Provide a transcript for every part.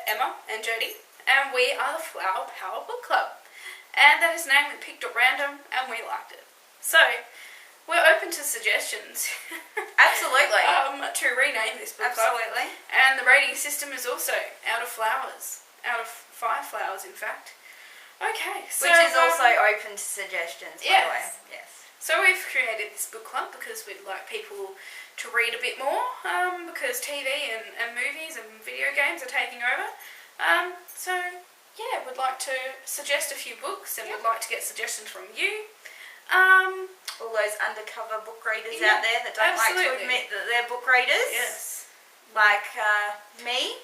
Emma and Jodie, and we are the Flower Power Book Club. And that is a name we picked at random, and we liked it. So, we're open to suggestions. Absolutely. To rename this book club. Absolutely. And the rating system is also out of flowers. Out of 5 flowers, in fact. Okay, so... Which is also open to suggestions, by the way. Yes. So we've created this book club because we'd like people to read a bit more, because TV and movies and video games are taking over. So, yeah, we'd like to suggest a few books, and we'd like to get suggestions from you. All those undercover book readers out there that don't like to admit that they're book readers. Yes. Like me,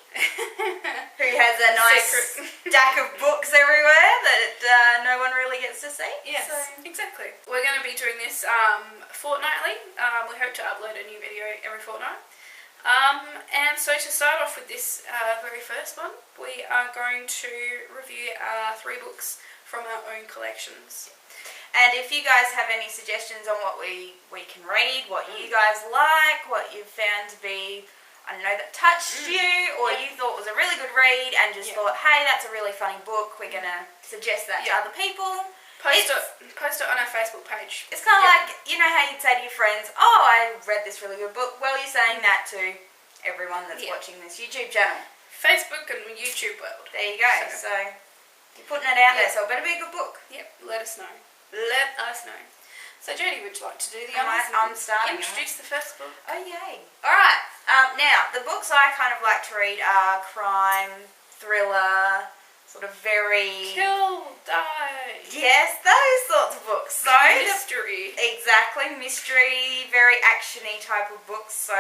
who has a nice stack of books everywhere that no one really gets to see. Yes, exactly. We're going to be doing this fortnightly. We hope to upload a new video every fortnight. And so to start off with this very first one, we are going to review 3 books from our own collections. And if you guys have any suggestions on what we can read, what you guys like, what you've found to be, I don't know, that touched you, or you thought was a really good read and just thought, hey, that's a really funny book, we're going to suggest that to other people. Post it on our Facebook page. It's kind of like, you know how you'd say to your friends, oh, I read this really good book. Well, you're saying that to everyone that's watching this YouTube channel. Facebook and YouTube world. There you go. So you're putting it out there, so it better be a good book. Yep, let us know. Let us know. So, Jodie, would you like to do the honors? I'm starting. Introduce the first book. Oh, yay. Alright, now, the books I kind of like to read are crime, thriller, sort of very... Kill, die. Yes, those sorts of books. So mystery. Exactly, mystery, very action-y type of books. So,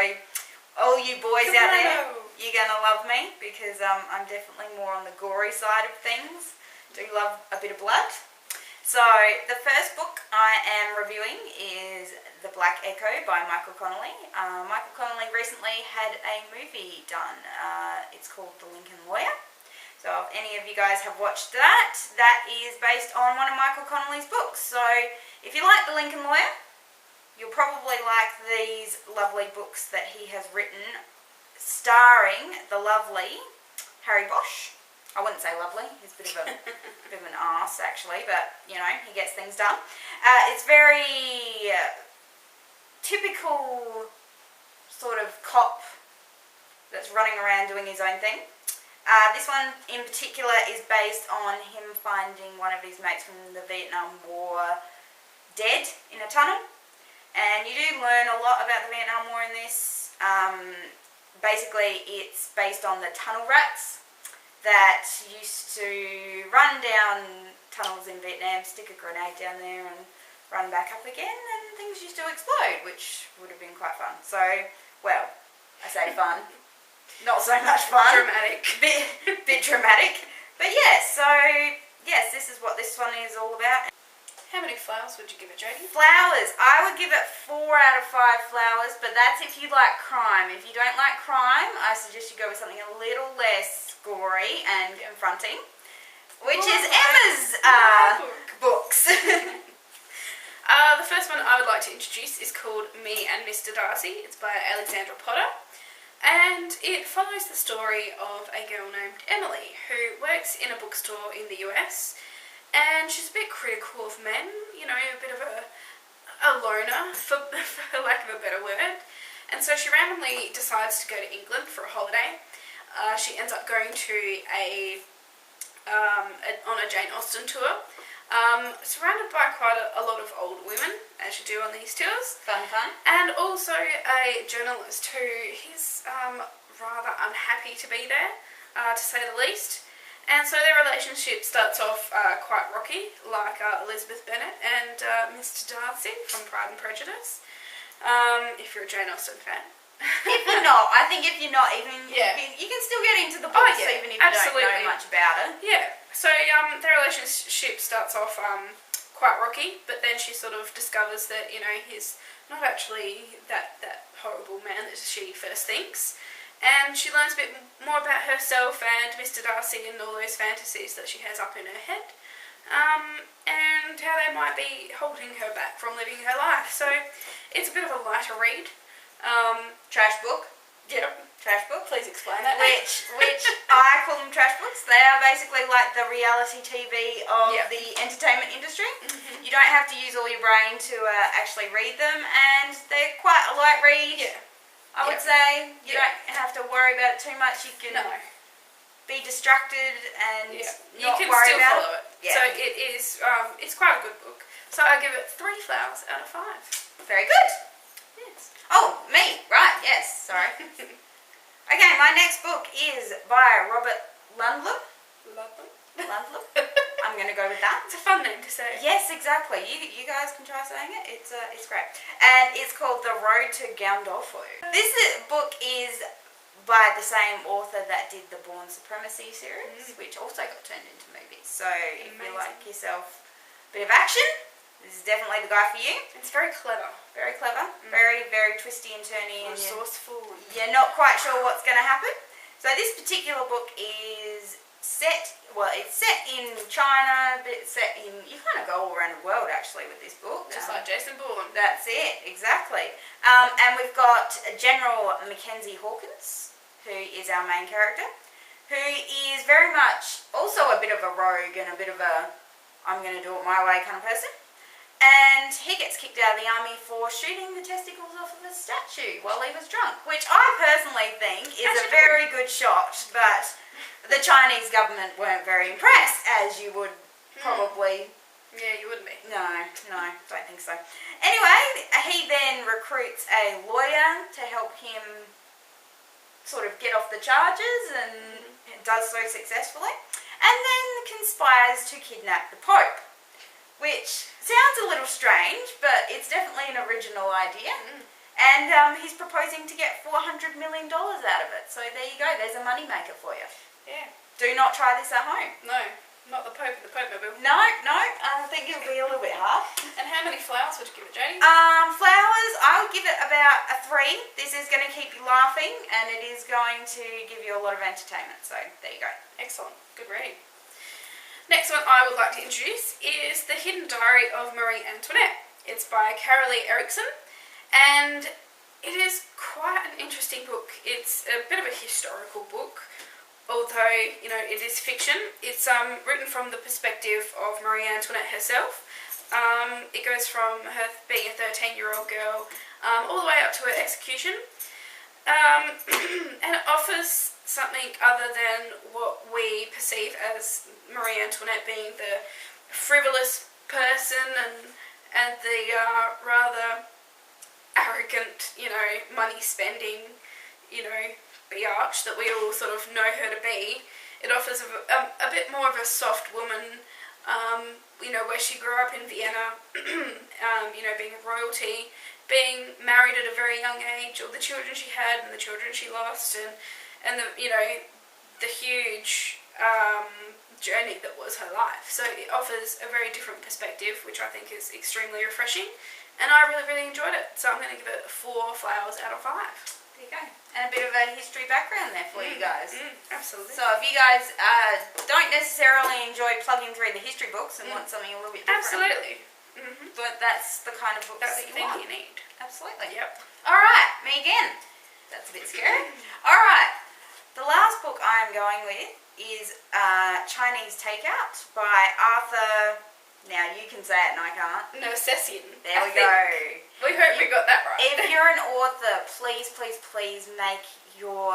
all you boys out there, you're going to love me because I'm definitely more on the gory side of things. Do love a bit of blood. So, the first book I am reviewing is The Black Echo by Michael Connelly. Michael Connelly recently had a movie done. It's called The Lincoln Lawyer. So, if any of you guys have watched that, that is based on one of Michael Connelly's books. So, if you like The Lincoln Lawyer, you'll probably like these lovely books that he has written, starring the lovely Harry Bosch. I wouldn't say lovely, he's a bit of an arse actually, but you know, he gets things done. It's very typical sort of cop that's running around doing his own thing. This one in particular is based on him finding one of his mates from the Vietnam War dead in a tunnel. And you do learn a lot about the Vietnam War in this. Basically, it's based on the tunnel rats that used to run down tunnels in Vietnam, stick a grenade down there and run back up again, and things used to explode, which would have been quite fun. So, well, I say fun, not so much fun. Dramatic. Bit dramatic. But yeah, so, yes, this is what this one is all about. How many flowers would you give it, Jodie? Flowers. I would give it 4 out of 5 flowers, but that's if you like crime. If you don't like crime, I suggest you go with something a little less gory and confronting, which is Emma's books. The first one I would like to introduce is called Me and Mr. Darcy. It's by Alexandra Potter, and it follows the story of a girl named Emily who works in a bookstore in the US. And she's a bit critical of men, you know, a bit of a loner, for lack of a better word. And so she randomly decides to go to England for a holiday. She ends up going to on a Jane Austen tour, surrounded by quite a lot of old women, as you do on these tours. Fun. And also a journalist who he's rather unhappy to be there, to say the least. And so their relationship starts off quite rocky, like Elizabeth Bennet and Mr. Darcy from Pride and Prejudice, if you're a Jane Austen fan. If you're not, I think if you're not even, you can still get into the books even if you don't know much about it. Yeah, so their relationship starts off quite rocky, but then she sort of discovers that, you know, he's not actually that horrible man that she first thinks. And she learns a bit more about herself and Mr. Darcy and all those fantasies that she has up in her head. And how they might be holding her back from living her life. So it's a bit of a lighter read. Trash book. Yeah. Trash book. Please explain that. Which I I call them trash books. They are basically like the reality TV of the entertainment industry. You don't have to use all your brain to actually read them, and they're quite a light read. I would say you don't have to worry about it too much. You can be distracted and not worry about follow it. Yeah. So it is. It's quite a good book. So I give it 3 flowers out of 5. Very good. Yes. Oh, me. Right. Yes. Sorry. Okay, my next book is by Robert Ludlum. Ludlum. I'm going to go with that. It's a fun name to say. Yes, exactly. You guys can try saying it. It's great. And it's called The Road to Gandolfo. This book is by the same author that did the Born Supremacy series, which also got turned into movies. So if you like yourself a bit of action, this is definitely the guy for you. It's very clever. Very clever. Very, very twisty and turny. And resourceful. You're not quite sure what's going to happen. So this particular book is set, it's set in China, but it's set in, you kind of go all around the world actually with this book. Just like Jason Bourne. That's it, exactly. And we've got General Mackenzie Hawkins, who is our main character, who is very much also a bit of a rogue and a bit of a I'm going to do it my way kind of person. And he gets kicked out of the army for shooting the testicles off of a statue while he was drunk, which I personally think is a very good shot, but the Chinese government weren't very impressed, as you would probably... Yeah, you wouldn't be. No, don't think so. Anyway, he then recruits a lawyer to help him sort of get off the charges, and does so successfully, and then conspires to kidnap the Pope. Which sounds a little strange, but it's definitely an original idea. And he's proposing to get $400 million out of it. So there you go, there's a moneymaker for you. Yeah. Do not try this at home. No, not the Pope and the Pope-mobile. No, I think it'll be a little bit hard. And how many flowers would you give it, Jodie? Flowers, I would give it about a 3. This is going to keep you laughing, and it is going to give you a lot of entertainment. So there you go. Excellent, good reading. Next one I would like to introduce is The Hidden Diary of Marie Antoinette. It's by Connelly Erickson, and it is quite an interesting book. It's a bit of a historical book, although, you know, it is fiction. It's written from the perspective of Marie Antoinette herself. It goes from her being a 13-year-old girl all the way up to her execution. And it offers something other than what we perceive as Marie Antoinette being the frivolous person and the rather arrogant, you know, money-spending, you know, biatch that we all sort of know her to be. It offers a bit more of a soft woman, you know, where she grew up in Vienna, you know, being royalty, being married at a very young age, all the children she had and the children she lost, and the, you know, the huge journey that was her life. So it offers a very different perspective, which I think is extremely refreshing, and I really, really enjoyed it. So I'm going to give it 4 flowers out of 5. There you go. And a bit of a history background there for you guys. Absolutely. So if you guys don't necessarily enjoy plugging through the history books and want something a little bit different. Absolutely. But that's the kind of books That's that the you thing want. you need. Absolutely. Yep. Alright, me again. That's a bit scary. Alright, the last book I'm going with is Chinese Takeout by Arthur... Now you can say it and I can't. Nersesian. There we go. We hope we got that right. If you're an author, please, please, please make your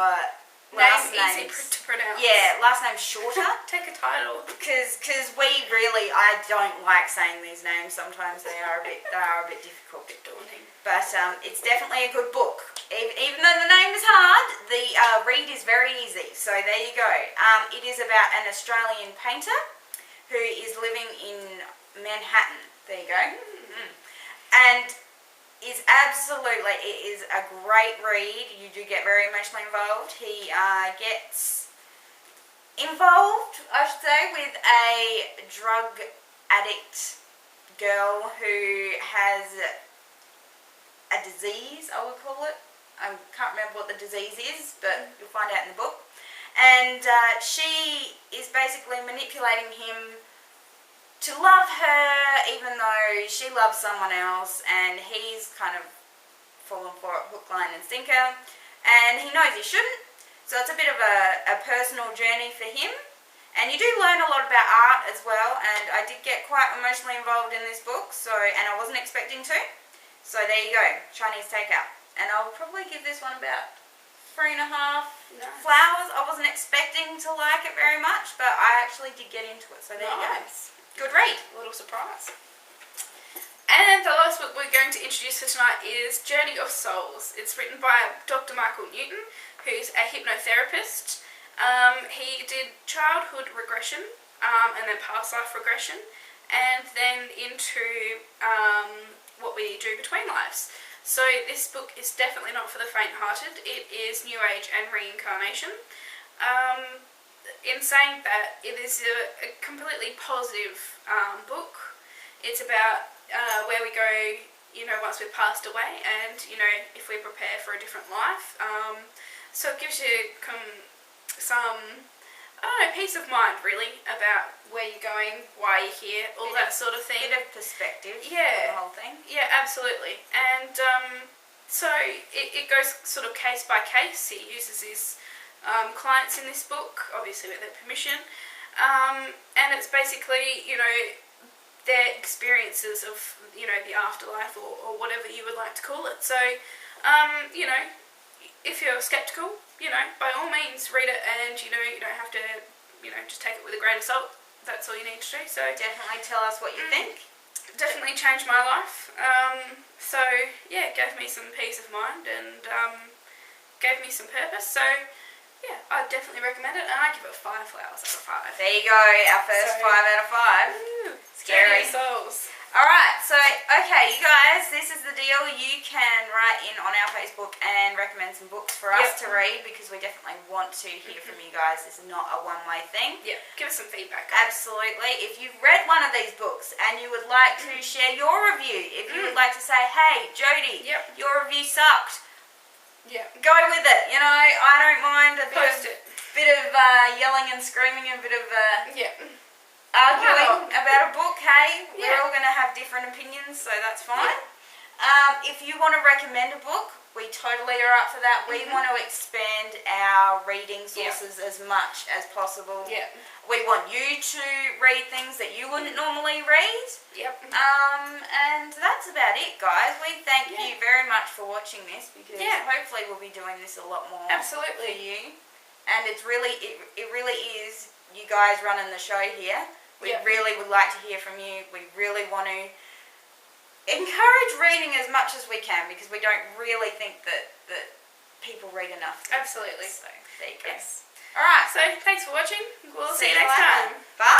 Names last easy to pronounce. Yeah, last name shorter. Take a title. Because we really, I don't like saying these names. Sometimes they are a bit difficult. A bit daunting. But it's definitely a good book. Even though the name is hard, the read is very easy. So there you go. It is about an Australian painter who is living in Manhattan. There you go. And is absolutely, it is a great read. You do get very emotionally involved. He gets involved, I should say, with a drug addict girl who has a disease, I would call it. I can't remember what the disease is, but you'll find out in the book. And she is basically manipulating him to love her, even though she loves someone else, and he's kind of fallen for it hook, line and sinker, and he knows he shouldn't, So it's a bit of a personal journey for him. And you do learn a lot about art as well, and I did get quite emotionally involved in this book, and I wasn't expecting to. So there you go, Chinese Takeout. And I'll probably give this one about 3.5 flowers. I wasn't expecting to like it very much, but I actually did get into it, so there you go. Good read. A little surprise. And the last book we're going to introduce for tonight is Journey of Souls. It's written by Dr. Michael Newton, who's a hypnotherapist. He did childhood regression, and then past life regression, and then into what we do between lives. So this book is definitely not for the faint-hearted. It is New Age and reincarnation. In saying that, it is a completely positive book. It's about where we go, once we've passed away, and, if we prepare for a different life. So it gives you some, peace of mind, really, about where you're going, why you're here, all that sort of thing. Bit of perspective on the whole thing. Yeah, absolutely. And so it goes sort of case by case. He uses his clients in this book, obviously with their permission. And it's basically, their experiences of, the afterlife or whatever you would like to call it. So, if you're skeptical, by all means read it, and, you don't have to, just take it with a grain of salt. That's all you need to do. So definitely tell us what you think. Definitely changed my life. So, yeah, it gave me some peace of mind and gave me some purpose. So, yeah, I definitely recommend it, and I give it 5 flowers out of 5. There you go, our first 5 out of 5. Woo, scary. Souls. Alright, so, okay, you guys, this is the deal. You can write in on our Facebook and recommend some books for us to read, because we definitely want to hear from you guys. This is not a one-way thing. Yeah, give us some feedback. Absolutely. If you've read one of these books and you would like to share your review, if you would like to say, hey, Jodie, your review sucked, go with it. I don't mind a bit of yelling and screaming, a bit of arguing about a book. Hey, we're all going to have different opinions, so that's fine. If you want to recommend a book, we totally are up for that. We want to expand our reading sources as much as possible. We want you to read things that you wouldn't normally read. And that's about it, guys. We thank you very much for watching this, because hopefully we'll be doing this a lot more for you. And it really is you guys running the show here. We really would like to hear from you. We really want to encourage reading as much as we can, because we don't really think that people read enough. Absolutely. So there you go. Yes. Alright. So thanks for watching. We'll see you next time. Bye.